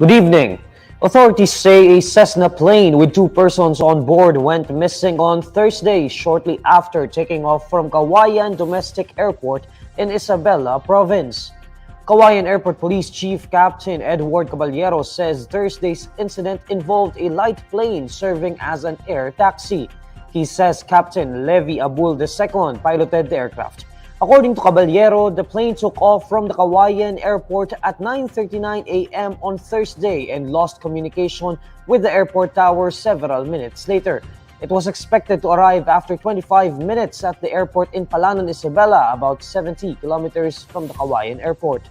Good evening. Authorities say a Cessna plane with 2 persons on board went missing on Thursday shortly after taking off from Kawayan Domestic Airport in Isabela Province. Kawayan Airport Police Chief Captain Edward Caballero says Thursday's incident involved a light plane serving as an air taxi. He says Captain Levi Abul II piloted the aircraft. According to Caballero, the plane took off from the Kawayan Airport at 9:39 a.m. on Thursday and lost communication with the airport tower several minutes later. It was expected to arrive after 25 minutes at the airport in Palanan, Isabela, about 70 kilometers from the Kawayan Airport.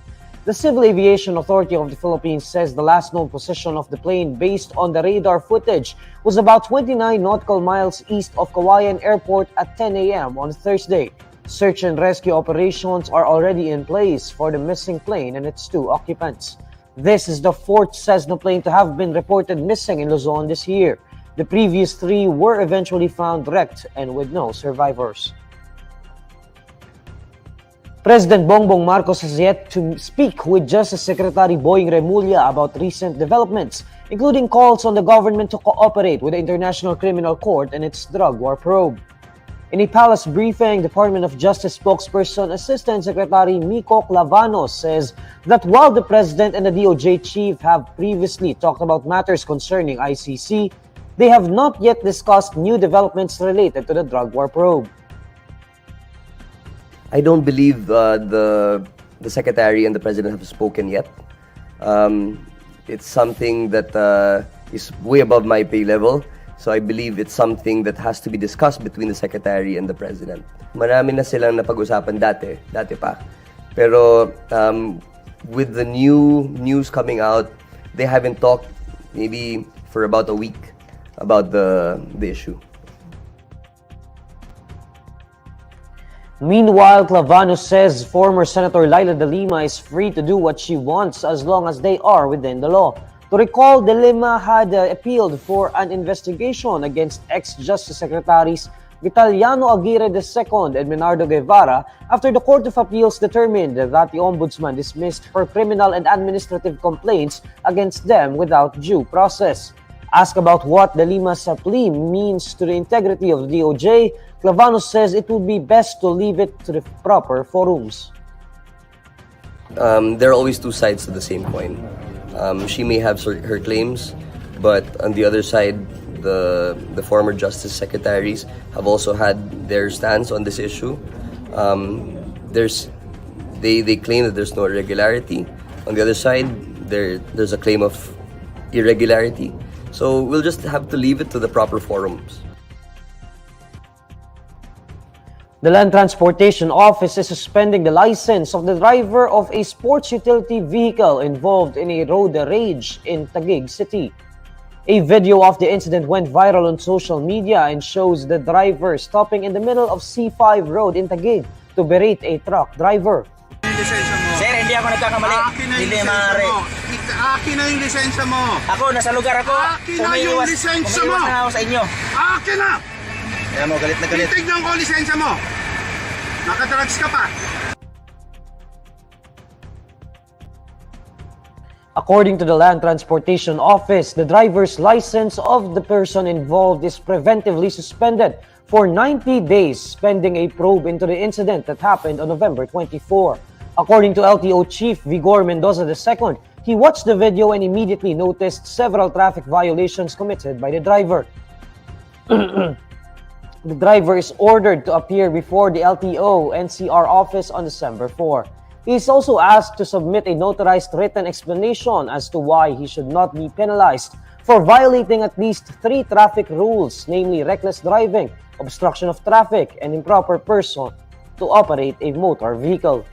The Civil Aviation Authority of the Philippines says the last known position of the plane based on the radar footage was about 29 nautical miles east of Kawayan Airport at 10 a.m. on Thursday. Search and rescue operations are already in place for the missing plane and its 2 occupants. This is the 4th Cessna plane to have been reported missing in Luzon this year. The previous 3 were eventually found wrecked and with no survivors. President Bongbong Marcos has yet to speak with Justice Secretary Boying Remulla about recent developments, including calls on the government to cooperate with the International Criminal Court and its drug war probe. In a palace briefing, Department of Justice spokesperson Assistant Secretary Miko Clavano says that while the President and the DOJ chief have previously talked about matters concerning ICC, they have not yet discussed new developments related to the drug war probe. I don't believe the Secretary and the President have spoken yet. It's something that is way above my pay level. So I believe it's something that has to be discussed between the Secretary and the President. Marami na silang napag-usapan dati pa. Pero with the new news coming out, they haven't talked maybe for about a week about the issue. Meanwhile, Clavano says former Senator Laila De Lima is free to do what she wants as long as they are within the law. To recall, De Lima had appealed for an investigation against ex-Justice Secretaries Vitaliano Aguirre II and Menardo Guevara after the Court of Appeals determined that the Ombudsman dismissed her criminal and administrative complaints against them without due process. Asked about what De Lima's plea means to the integrity of the DOJ, Clavano says it would be best to leave it to the proper forums. There are always 2 sides to the same coin. She may have her claims, but on the other side, the former Justice Secretaries have also had their stance on this issue. They claim that there's no irregularity. On the other side, there's a claim of irregularity. So we'll just have to leave it to the proper forums. The Land Transportation Office is suspending the license of the driver of a sports utility vehicle involved in a road rage in Taguig City. A video of the incident went viral on social media and shows the driver stopping in the middle of C5 Road in Taguig to berate a truck driver. Sir, hindi ako nagkakamali. Hindi maaari. Akin na yung lisensya mo. Ako, nasa lugar ako. Akin na yung lisensya mo. Umiiwas na ako sa inyo. Akin na! Kaya mo, galit na galit. Titignan ko lisensya mo. Nakadrugs ka pa. According to the Land Transportation Office, the driver's license of the person involved is preventively suspended for 90 days, pending a probe into the incident that happened on November 24. According to LTO Chief Vigor Mendoza II, he watched the video and immediately noticed several traffic violations committed by the driver. The driver is ordered to appear before the LTO NCR office on December 4. He is also asked to submit a notarized written explanation as to why he should not be penalized for violating at least 3 traffic rules, namely reckless driving, obstruction of traffic, and improper person to operate a motor vehicle.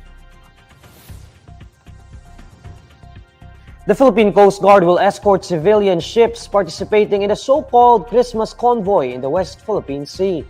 The Philippine Coast Guard will escort civilian ships participating in the so-called Christmas convoy in the West Philippine Sea.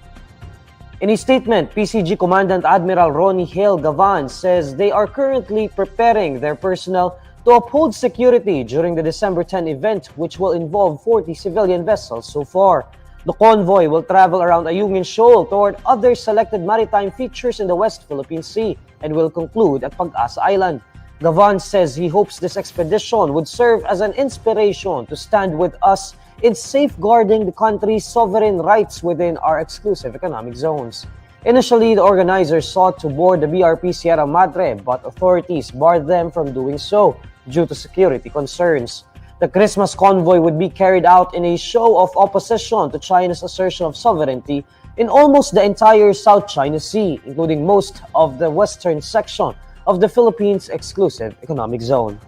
In a statement, PCG Commandant Admiral Ronnie Hale Gavan says they are currently preparing their personnel to uphold security during the December 10 event, which will involve 40 civilian vessels so far. The convoy will travel around Ayungin Shoal toward other selected maritime features in the West Philippine Sea and will conclude at Pag-asa Island. Gov't says he hopes this expedition would serve as an inspiration to stand with us in safeguarding the country's sovereign rights within our exclusive economic zones. Initially, the organizers sought to board the BRP Sierra Madre, but authorities barred them from doing so due to security concerns. The Christmas convoy would be carried out in a show of opposition to China's assertion of sovereignty in almost the entire South China Sea, including most of the western section of the Philippines' exclusive economic zone.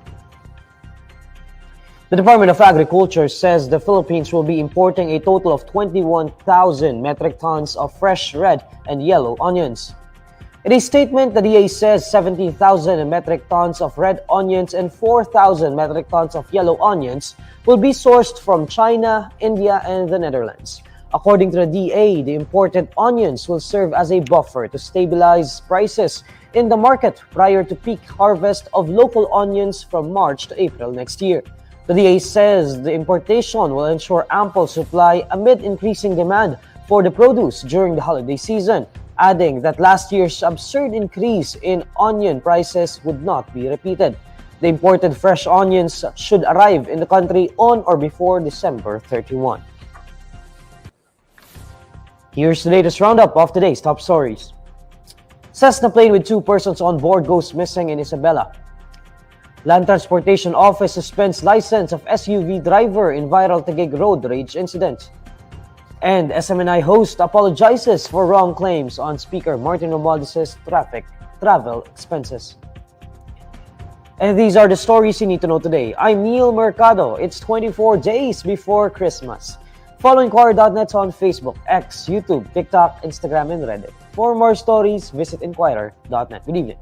The Department of Agriculture says the Philippines will be importing a total of 21,000 metric tons of fresh red and yellow onions. In a statement, the DA says 70,000 metric tons of red onions and 4,000 metric tons of yellow onions will be sourced from China, India, and the Netherlands. According to the DA, the imported onions will serve as a buffer to stabilize prices in the market prior to peak harvest of local onions from March to April next year. The DA says the importation will ensure ample supply amid increasing demand for the produce during the holiday season, adding that last year's absurd increase in onion prices would not be repeated. The imported fresh onions should arrive in the country on or before December 31. Here's the latest roundup of today's top stories. Cessna plane with 2 persons on board goes missing in Isabela. Land Transportation Office suspends license of SUV driver in viral Taguig road rage incident. And SMNI host apologizes for wrong claims on Speaker Martin Romualdez' travel expenses. And these are the stories you need to know today. I'm Neil Mercado. It's 24 days before Christmas. Follow INQUIRER.net on Facebook, X, YouTube, TikTok, Instagram, and Reddit. For more stories, visit INQUIRER.net. Good evening.